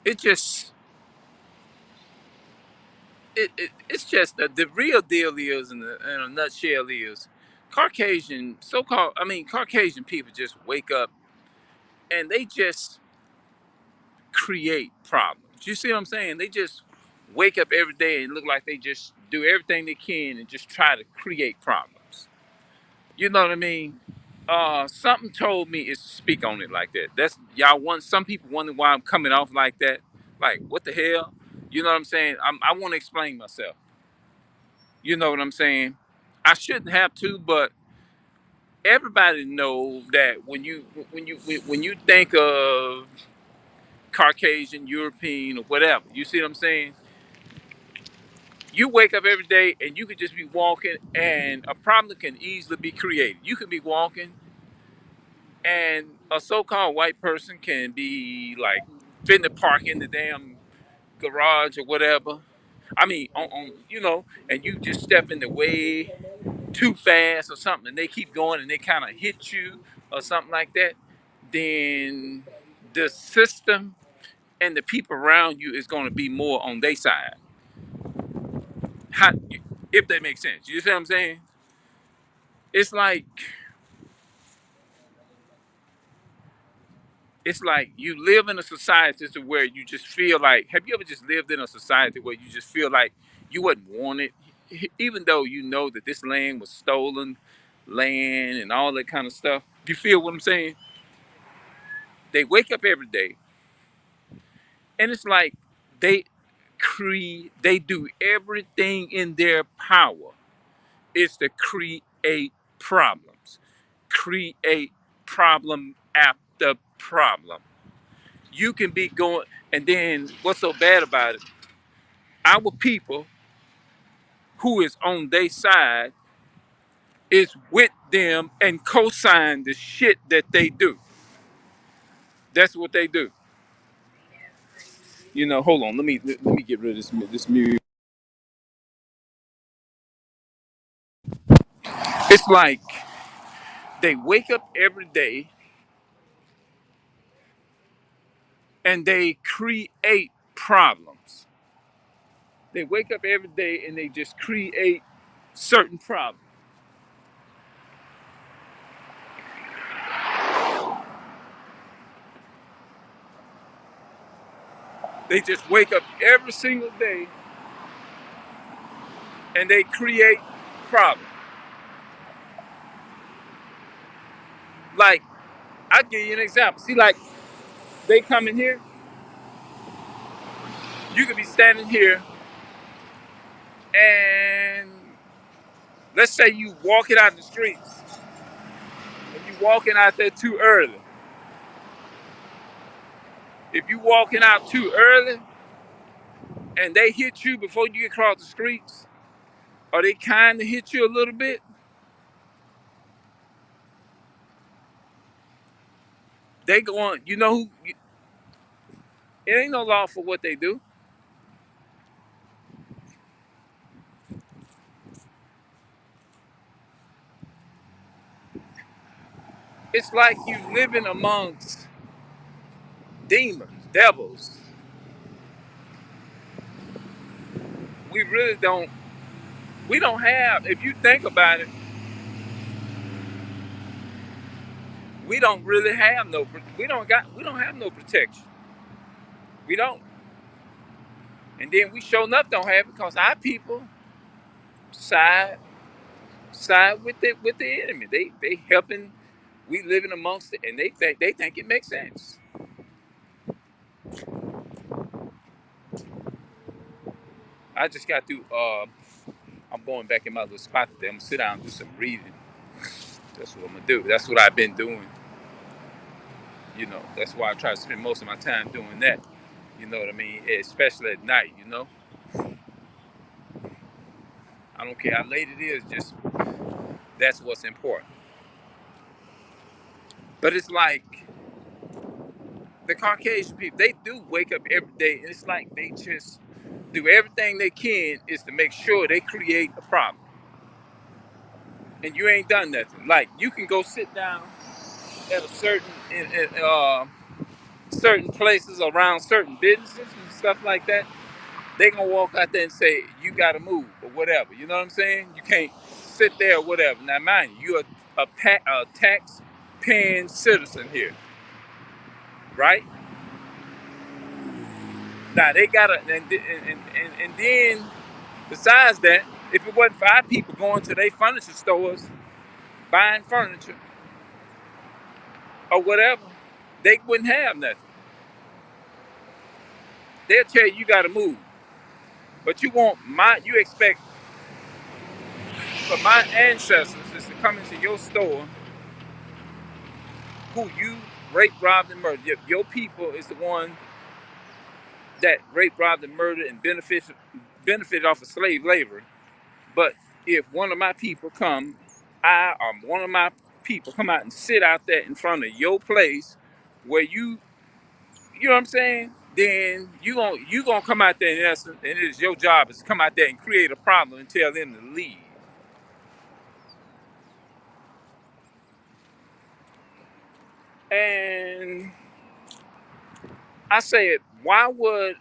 it just it's just the real deal is in a nutshell is Caucasian so-called I mean Caucasian people just wake up and they just create problems. You see what I'm saying? They just wake up every day and look like they just do everything they can and just try to create problems. You know what I mean? Something told me is to speak on it like that. That's y'all want some people wonder why I'm coming off like that. Like, what the hell? You know what I'm saying? I want to explain myself. You know what I'm saying? I shouldn't have to, but everybody knows that when you think of Caucasian, European, or whatever, you see what I'm saying? You wake up every day and you could just be walking, and a problem can easily be created. You could be walking, and a so-called white person can be like fitting to park in the damn garage or whatever. I mean, on you know, and you just step in the way too fast or something, and they keep going and they kind of hit you or something like that. Then the system and the people around you is going to be more on their side. How, if that makes sense, you see what I'm saying? It's like it's like you live in a society to where you just feel like, have you ever just lived in a society where you just feel like you wasn't wanted, even though you know that this land was stolen land and all that kind of stuff? You feel what I'm saying? They wake up every day and it's like they they do everything in their power is to create problems, create problem after problem. You can be going, and then what's so bad about it? Our people who is on their side is with them and co-sign the shit that they do. That's what they do. You know, hold on, let me get rid of this music. It's like they wake up every day and they create problems. They wake up every day and they just create certain problems. They just wake up every single day and they create problems. Like, I'll give you an example. See, like, they come in here, you could be standing here, and let's say you walking out the streets, and you walking out there too early. If you walking out too early, and they hit you before you get across the streets, or they kind of hit you a little bit, they going, you know, it ain't no law for what they do. It's like you living amongst demons, devils. We really don't. We don't have. If you think about it, we don't really have no. We don't got. We don't have no protection. We don't. And then we sure enough don't have it because our people side with the enemy. They helping. We living amongst it, and they think it makes sense. I just got to. I'm going back in my little spot today. I'm gonna sit down and do some breathing. That's what I'm gonna do. That's what I've been doing. You know, that's why I try to spend most of my time doing that. You know what I mean? Especially at night. You know, I don't care how late it is. Just that's what's important. But it's like the Caucasian people. They do wake up every day, and it's like they just do everything they can is to make sure they create a problem. And you ain't done nothing. Like you can go sit down at a certain certain places around certain businesses and stuff like that, they gonna walk out there and say you gotta move or whatever. You know what I'm saying? You can't sit there or whatever. Now, mind you, you're a tax paying citizen here, right? Now they gotta, and then besides that, if it wasn't for our people going to their furniture stores buying furniture or whatever, they wouldn't have nothing. They'll tell you you gotta move, but you expect for my ancestors is to come into your store who you raped, robbed, and murdered. Your people is the one that raped, robbed, and murdered and benefited off of slave labor. But if one of my people come, I or one of my people come out and sit out there in front of your place where you know what I'm saying? Then you gonna come out there in essence, and it is your job is to come out there and create a problem and tell them to leave. And I said, why would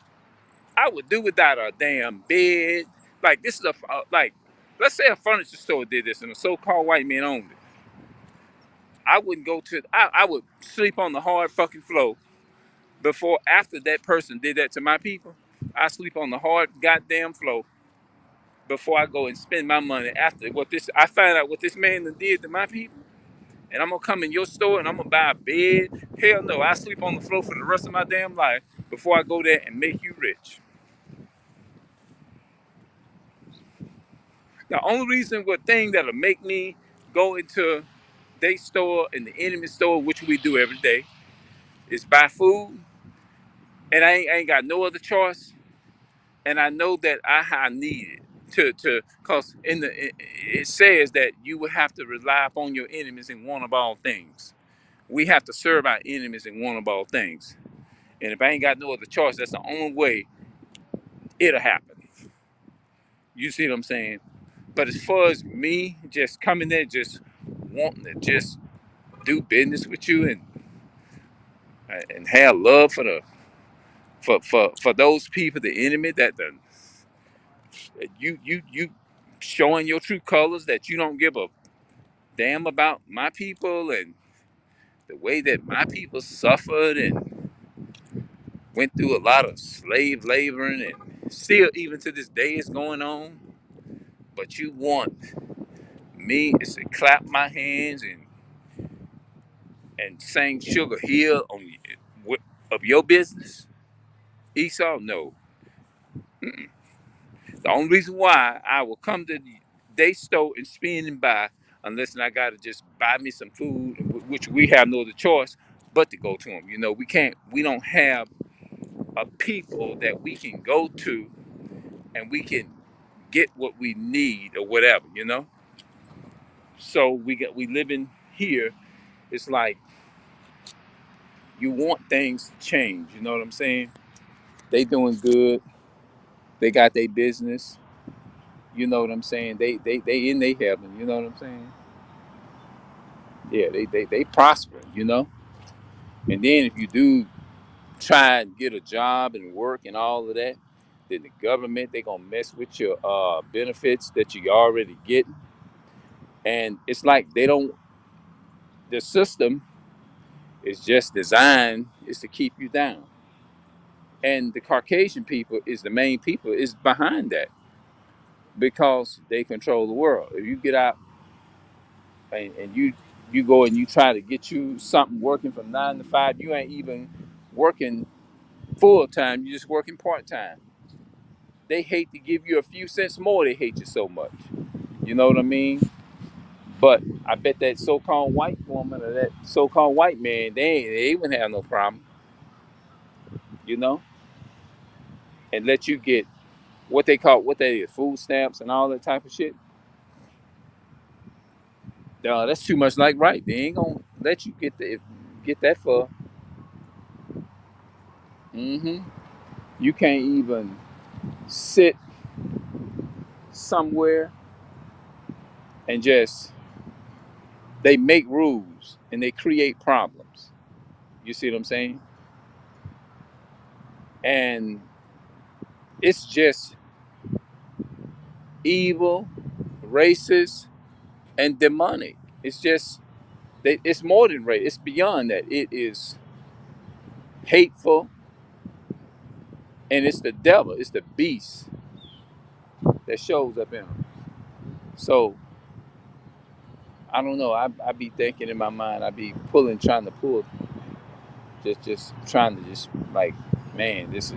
I would do without a damn bed? Like this is like, let's say a furniture store did this and a so-called white man owned it. I wouldn't go to. I would sleep on the hard fucking floor before after that person did that to my people. I sleep on the hard goddamn floor before I go and spend my money after what this. I find out what this man did to my people, and I'm gonna come in your store and I'm gonna buy a bed. Hell no, I sleep on the floor for the rest of my damn life before I go there and make you rich. The only reason, what thing that'll make me go into they store and the enemy store, which we do every day, is buy food, and I ain't got no other choice, and I know that I need it to cause it says that you will have to rely upon your enemies in one of all things. We have to serve our enemies in one of all things, and if I ain't got no other choice, that's the only way it'll happen. You see what I'm saying? But as far as me just coming there, just wanting to just do business with you and have love for the for those people, the enemy you showing your true colors, that you don't give a damn about my people and the way that my people suffered and went through a lot of slave laboring, and still even to this day is going on. But you want me is to clap my hands and sing Sugar Hill on of your business, Esau? No. The only reason why I will come to they store and spend and buy, unless I gotta just buy me some food, which we have no other choice but to go to them. You know, we don't have a people that we can go to and we can get what we need or whatever. You know, so we living here. It's like you want things to change. You know what I'm saying? They doing good. They got their business. You know what I'm saying? They in their heaven. You know what I'm saying? Yeah, they prosper, you know. And then if you do try and get a job and work and all of that, then the government, they gonna mess with your benefits that you already getting. And it's like they don't. The system is just designed is to keep you down. And the Caucasian people is the main people is behind that because they control the world. If you get out and you go and you try to get you something working from 9 to 5, you ain't even working full time, you're just working part time. They hate to give you a few cents more, they hate you so much. You know what I mean? But I bet that so-called white woman or that so-called white man, they wouldn't have no problem, you know, and let you get what they food stamps and all that type of shit. That's too much like right. They ain't gonna let you get that for. Hmm. You can't even sit somewhere and just they make rules and they create problems. You see what I'm saying? And it's just evil, racist, and demonic. It's just it's more than race. It's beyond that. It is hateful, and it's the devil. It's the beast that shows up in them. So I don't know. I be thinking in my mind. I be trying to pull, just trying to just like, man, it's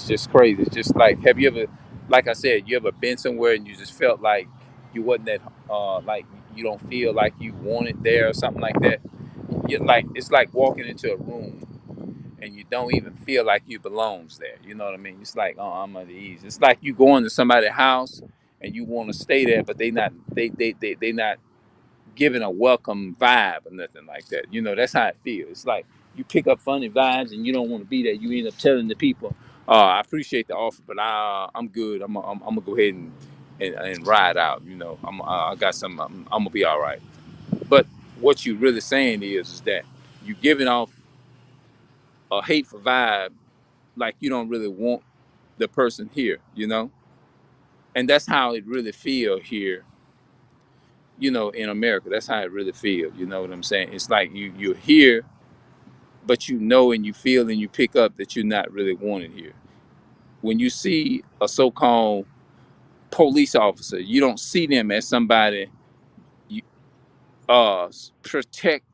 just crazy. It's just like, have you ever, like I said, you ever been somewhere and you just felt like you wasn't that, like you don't feel like you wanted there or something like that. You like it's like walking into a room and you don't even feel like you belongs there. You know what I mean? It's like, oh, I'm at ease. It's like you going to somebody's house and you want to stay there, but they not giving a welcome vibe or nothing like that. You know, that's how it feels. It's like you pick up funny vibes and you don't want to be there. You end up telling the people, I appreciate the offer, but I'm good. I'm gonna go ahead and ride out. You know, I got some. I'm gonna be all right. But what you really saying is that you giving off a hateful vibe, like you don't really want the person here. You know, and that's how it really feel here. You know, in America, that's how it really feels. You know what I'm saying? It's like you're here, but you know and you feel and you pick up that you're not really wanted here. When you see a so-called police officer, you don't see them as somebody you protect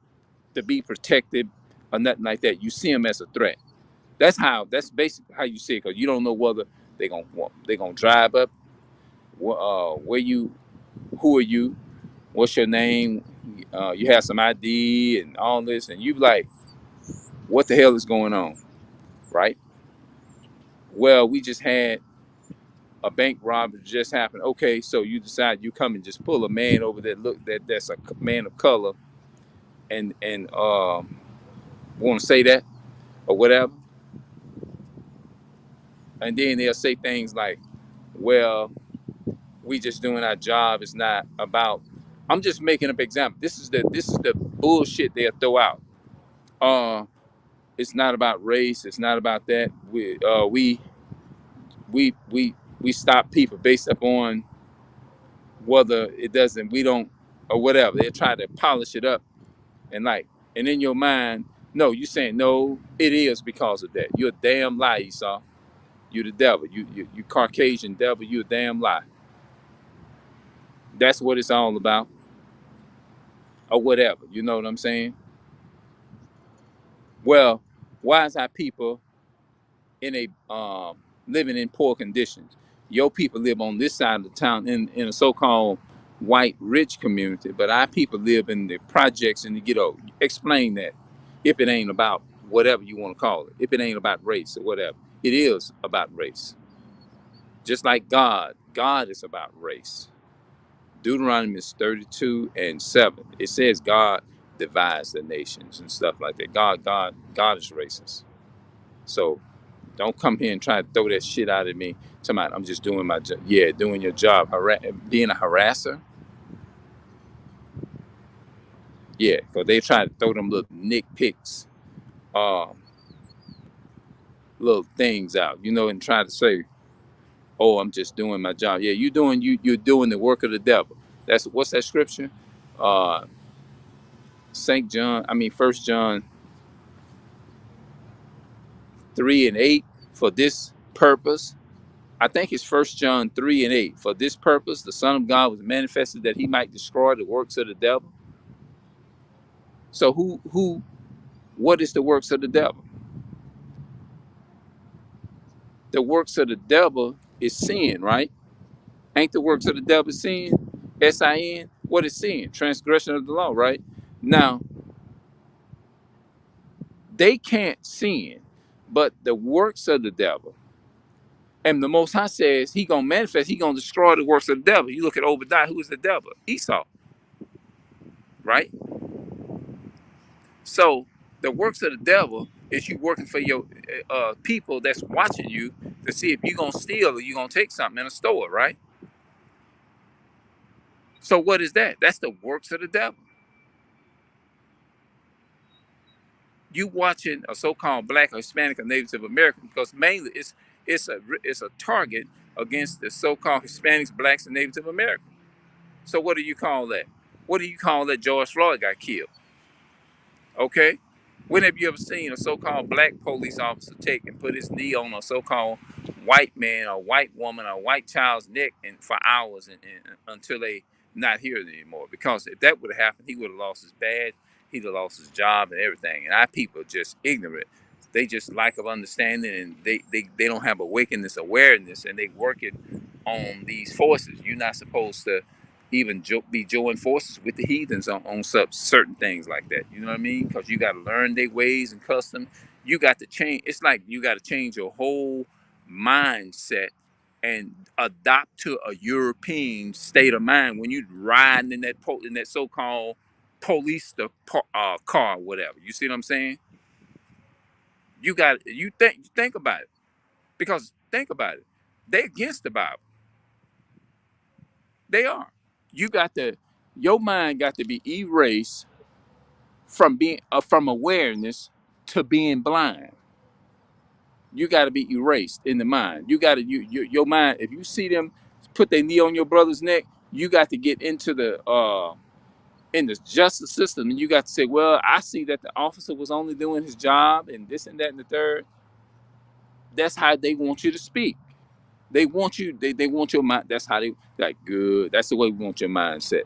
to be protected or nothing like that. You see them as a threat. That's basically how you see it, because you don't know whether they gonna drive up, where you, who are you, what's your name, you have some ID and all this, and you like, what the hell is going on, right? Well, we just had a bank robbery just happened. Okay, so you decide you come and just pull a man over there, look, that's a man of color, and want to say that or whatever, and then they'll say things like, well, we just doing our job. It's not about. I'm just making up example. This is the bullshit they'll throw out. Uh, it's not about race. It's not about that. We stop people based upon whether it doesn't, we don't, or whatever. They try to polish it up and like, and in your mind, no, you saying no, it is because of that. You're a damn lie, Esau. You the devil. You Caucasian devil. You a damn lie. That's what it's all about, or whatever. You know what I'm saying? Well, why is our people in a living in poor conditions? Your people live on this side of the town in a so-called white rich community, but our people live in the projects in the ghetto. Explain that. If it ain't about whatever you want to call it, if it ain't about race or whatever, it is about race. Just like God is about race. Deuteronomy is 32:7. It says God divides the nations and stuff like that. God is racist. So don't come here and try to throw that shit out at me. Somebody, I'm just doing my job. Yeah, doing your job. Being a harasser. Yeah, because they try to throw them little nitpicks, um, little things out, and try to say, "Oh, I'm just doing my job." Yeah, you're doing the work of the devil. That's what's that scripture? Uh, Saint John. I mean, First John 3:8. For this purpose, I think it's First John 3:8. For this purpose, the Son of God was manifested that He might destroy the works of the devil. So what is the works of the devil? The works of the devil is sin, right? Ain't the works of the devil sin? sin. What is sin? Transgression of the law, right? Now, they can't sin, but the works of the devil. And the Most High says He gonna manifest. He gonna destroy the works of the devil. You look at Obadiah. Who is the devil? Esau, right? So the works of the devil is you working for your people that's watching you to see if you're gonna steal or you're gonna take something in a store, right? So what is that? That's the works of the devil. You watching a so-called black or Hispanic or Native American because mainly it's a target against the so-called Hispanics, blacks, and Native Americans. So what do you call that? What do you call that George Floyd got killed? Okay? When have you ever seen a so-called black police officer take and put his knee on a so-called white man or white woman or white child's neck and for hours until they not here anymore? Because if that would have happened, he would have lost his badge, he'd have lost his job and everything. And our people are just ignorant. They just lack of understanding, and they don't have awakeness, awareness, and they working on these forces. You're not supposed to even be joining forces with the heathens on certain things like that. You know what I mean? Because you got to learn their ways and custom. You got to change. It's like you got to change your whole mindset and adopt to a European state of mind when you riding in that so-called police car, whatever. You see what I'm saying? You think about it, because think about it. They against the Bible. They are. You got to Your mind got to be erased from awareness to being blind. You got to be erased in the mind. You got to your mind. If you see them put their knee on your brother's neck, you got to get into the in the justice system, and you got to say, well, I see that the officer was only doing his job, and this and that and the third. That's how they want you to speak. They want you. They want your mind. That's how they like. Good. That's the way we want your mindset.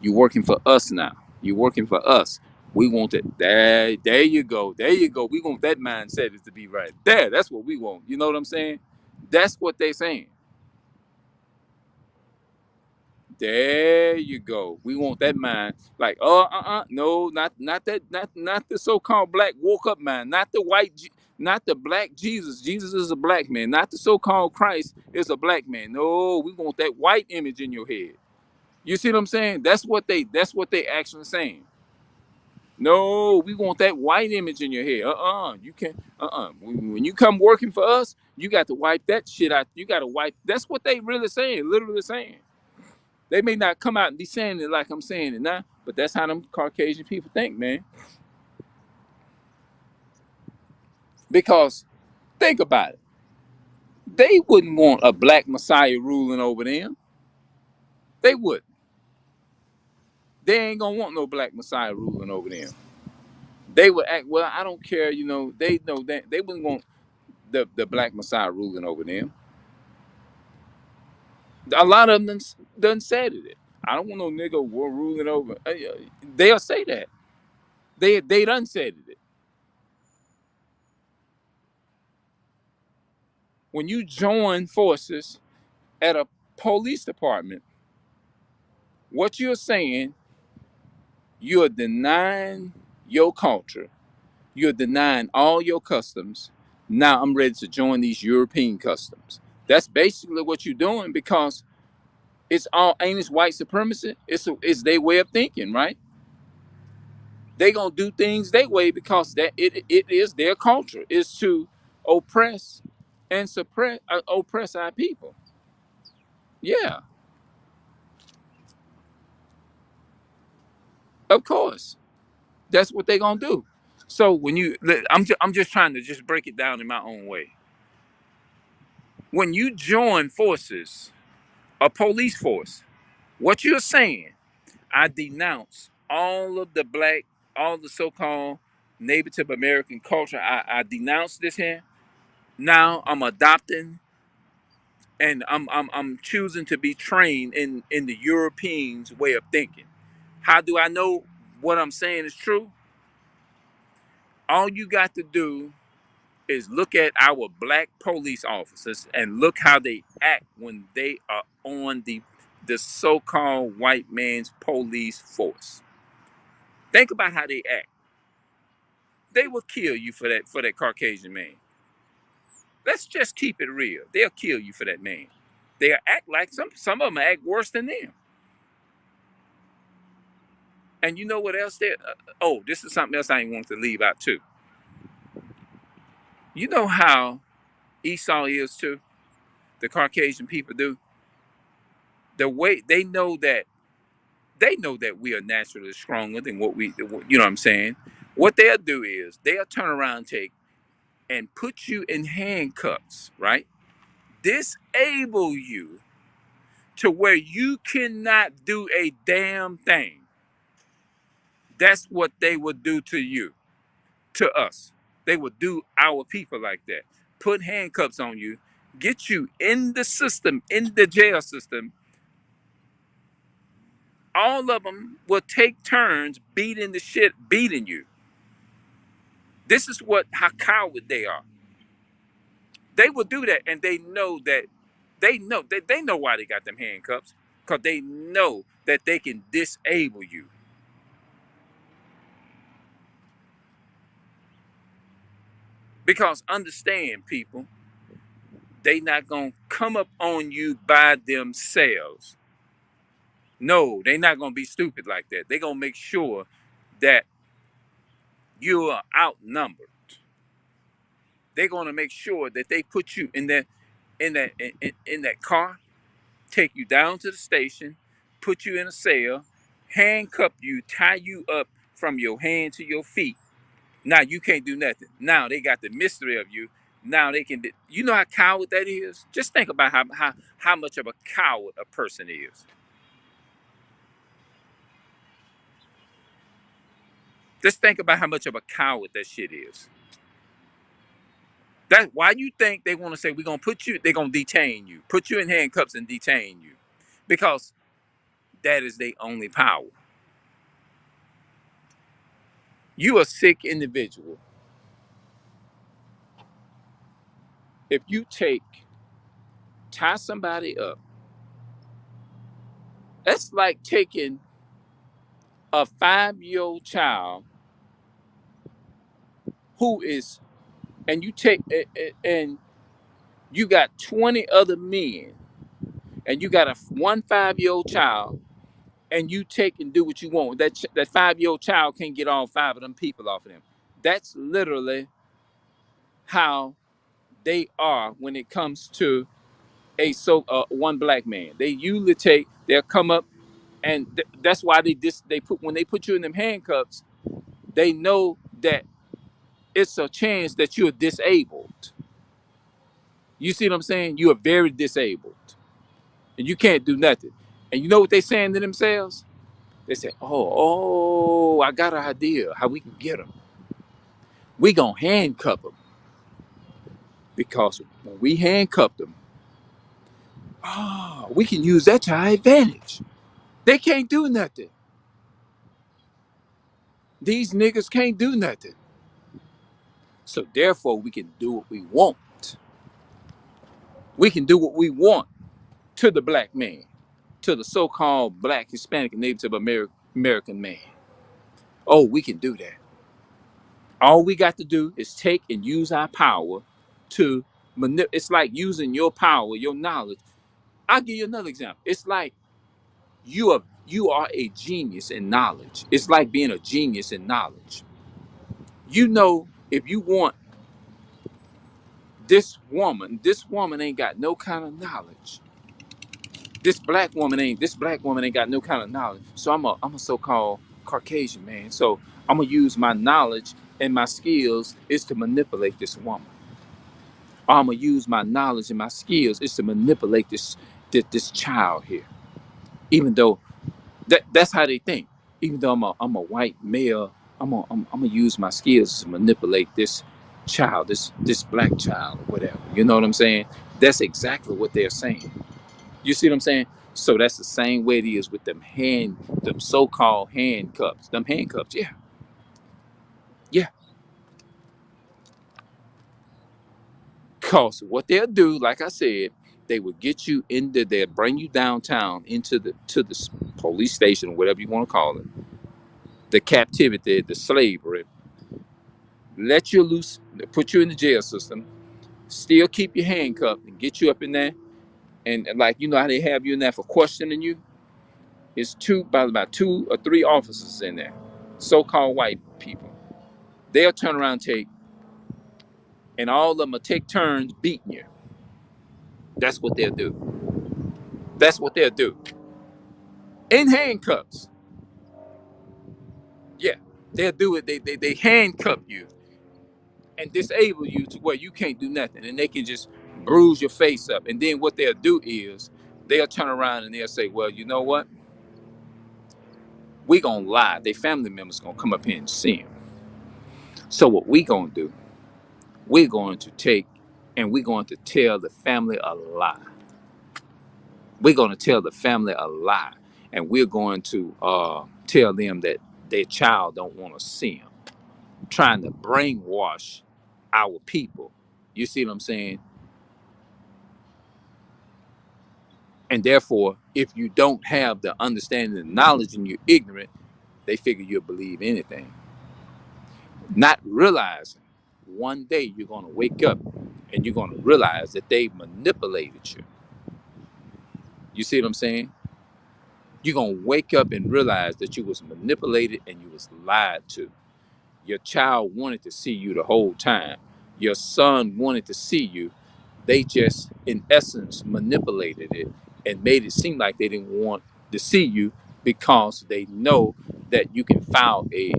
You working for us now. You working for us. We want it. There you go. There you go. We want that mindset is to be right there. That's what we want. You know what I'm saying? That's what they saying. There you go. We want that mind. Like, no, not that, not the so-called black woke up mind, not the not the black Jesus. Jesus is a black man. Not the so-called Christ is a black man. No, we want that white image in your head. You see what I'm saying? That's what they actually saying. No, we want that white image in your head. You can't. When you come working for us, you got to wipe that shit out. You got to wipe. That's what they really saying. Literally saying. They may not come out and be saying it like I'm saying it now, but that's how them Caucasian people think, man. Because think about it. They wouldn't want a black messiah ruling over them. They wouldn't. They ain't gonna want no black messiah ruling over them. They would act, well, I don't care, they know that they wouldn't want the black messiah ruling over them. A lot of them done said it. I don't want no nigga ruling over. They'll say that. They done said it. When you join forces at a police department, what you're saying, you're denying your culture, you're denying all your customs. Now I'm ready to join these European customs. That's basically what you're doing, because it's all ain't it's white supremacy. It's their way of thinking, right? They gonna do things their way because it is their culture is to oppress and oppress our people. Yeah, of course. That's what they're gonna do. So I'm just trying to just break it down in my own way. When you join forces, a police force, what you're saying, I denounce all the so-called Native American culture. I denounce this here. Now I'm adopting, and I'm choosing to be trained in the Europeans' way of thinking. How do I know what I'm saying is true? All you got to do is look at our black police officers and look how they act when they are on the so-called white man's police force. Think about how they act. They will kill you for that Caucasian man. Let's just keep it real. They'll kill you for that man. They'll act like some of them act worse than them. And you know what else? Oh, this is something else I ain't want to leave out too. You know how Esau is too. The Caucasian people do. The way they know that we are naturally stronger than what we, you know what I'm saying? What they'll do is they'll turn around and take and put you in handcuffs, right? Disable you to where you cannot do a damn thing. That's what they will do to you, to us. They will do our people like that. Put handcuffs on you, get you in the system, in the jail system. All of them will take turns beating the shit, beating you. This is what how coward they are. They will do that, and they know why they got them handcuffs, because they know that they can disable you. Because understand, people, they not gonna come up on you by themselves. No, they not gonna be stupid like that. They gonna make sure that you are outnumbered. They're gonna make sure that they put you in that car, take you down to the station, put you in a cell, handcuff you, tie you up from your hand to your feet. Now you can't do nothing. Now they got the mystery of you. Now they can. You know how coward that is. Just think about how much of a coward a person is. Just think about how much of a coward that shit is. That's why you think they want to say we're gonna put you. They're gonna detain you, put you in handcuffs and detain you, because that is their only power. You a sick individual. If you tie somebody up, that's like taking a 5-year old child who is, and you take and you got 20 other men, and you got a 5-year old child, and you take and do what you want. That 5-year old child can't get all five of them people off of them. That's literally how they are when it comes to one black man. They usually they'll come up, and that's why they put when they put you in them handcuffs, they know that it's a chance that you're disabled. You see what I'm saying? You are very disabled, and you can't do nothing. And you know what they saying to themselves? They say, "Oh, I got an idea how we can get them. We gonna handcuff them, because when we handcuff them, we can use that to our advantage. They can't do nothing. These niggas can't do nothing. So therefore, we can do what we want. We can do what we want to the black man, to the so-called black, Hispanic, and Native American man. Oh, we can do that. All we got to do is take and use our power to manipulate. It's like using your power, your knowledge. I'll give you another example. It's like you are a genius in knowledge. It's like being a genius in knowledge. You know, if you want this woman ain't got no kind of knowledge. This black woman ain't got no kind of knowledge. So I'm a so-called Caucasian man. So I'm gonna use my knowledge and my skills is to manipulate this woman. I'm gonna use my knowledge and my skills is to manipulate this child here. Even though that's how they think. Even though I'm a white male, I'm gonna use my skills to manipulate this child, this black child, or whatever. You know what I'm saying? That's exactly what they're saying. You see what I'm saying? So that's the same way it is with them so-called handcuffs. Them handcuffs, yeah, yeah. Cause what they'll do, like I said, they will get you into they'll bring you downtown into the police station or whatever you want to call it, the captivity, the slavery, let you loose, put you in the jail system, still keep you handcuffed and get you up in there. And like you know how they have you in there for questioning you? It's about 2 or 3 officers in there, so-called white people. They'll turn around and and all of them will take turns beating you. That's what they'll do. That's what they'll do. In handcuffs. Yeah. They'll do it. They handcuff you and disable you to where you can't do nothing, and they can just bruise your face up. And then what they'll do is they'll turn around and they'll say, "Well, you know what? We gonna lie. Their family members gonna come up here and see them. So what we gonna do? We're going to take and we're going to tell the family a lie. We're going to tell the family a lie, and we're going to tell them that their child don't want to see them, trying to brainwash our people. You see what I'm saying? And therefore, if you don't have the understanding and knowledge and you're ignorant, they figure you'll believe anything. Not realizing one day you're going to wake up and you're going to realize that they manipulated you. You see what I'm saying? You're going to wake up and realize that you was manipulated and you was lied to. Your child wanted to see you the whole time. Your son wanted to see you. They just, in essence, manipulated it and made it seem like they didn't want to see you because they know that you can file a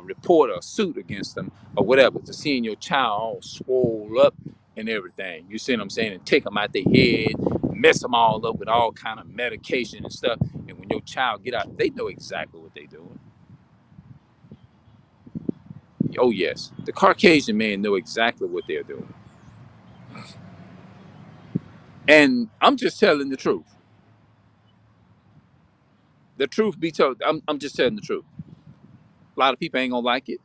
report or a suit against them or whatever. To seeing your child all swole up and everything. You see what I'm saying? And take them out their head, mess them all up with all kind of medication and stuff. And when your child get out, they know exactly what they're doing. Oh yes, the Caucasian man know exactly what they're doing. And I'm just telling the truth. The truth be told, I'm just telling the truth. A lot of people ain't gonna like it.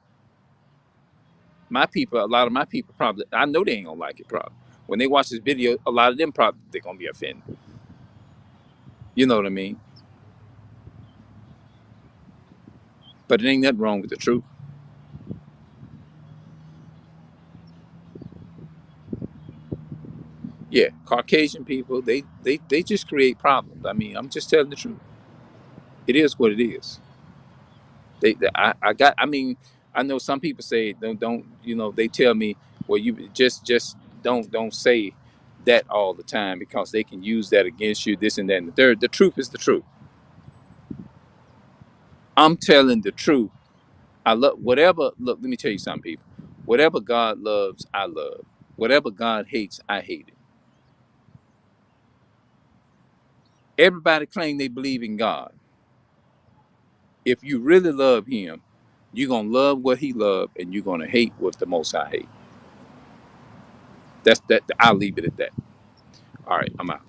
My people, a lot of my people probably, I know they ain't gonna like it probably. When they watch this video, a lot of them probably, they're gonna be offended. You know what I mean? But it ain't nothing wrong with the truth. Yeah, Caucasian people, they just create problems. I mean, I'm just telling the truth. It is what it is. I got. I mean, I know some people say don't. You know, they tell me, well, you just don't say that all the time because they can use that against you. This and that and the third. The truth is the truth. I'm telling the truth. I love whatever. Look, let me tell you something, people. Whatever God loves, I love. Whatever God hates, I hate it. Everybody claim they believe in God. If you really love Him, you're gonna love what He loved, and you're gonna hate what the Most High hate. That's that. I'll leave it at that. All right, I'm out.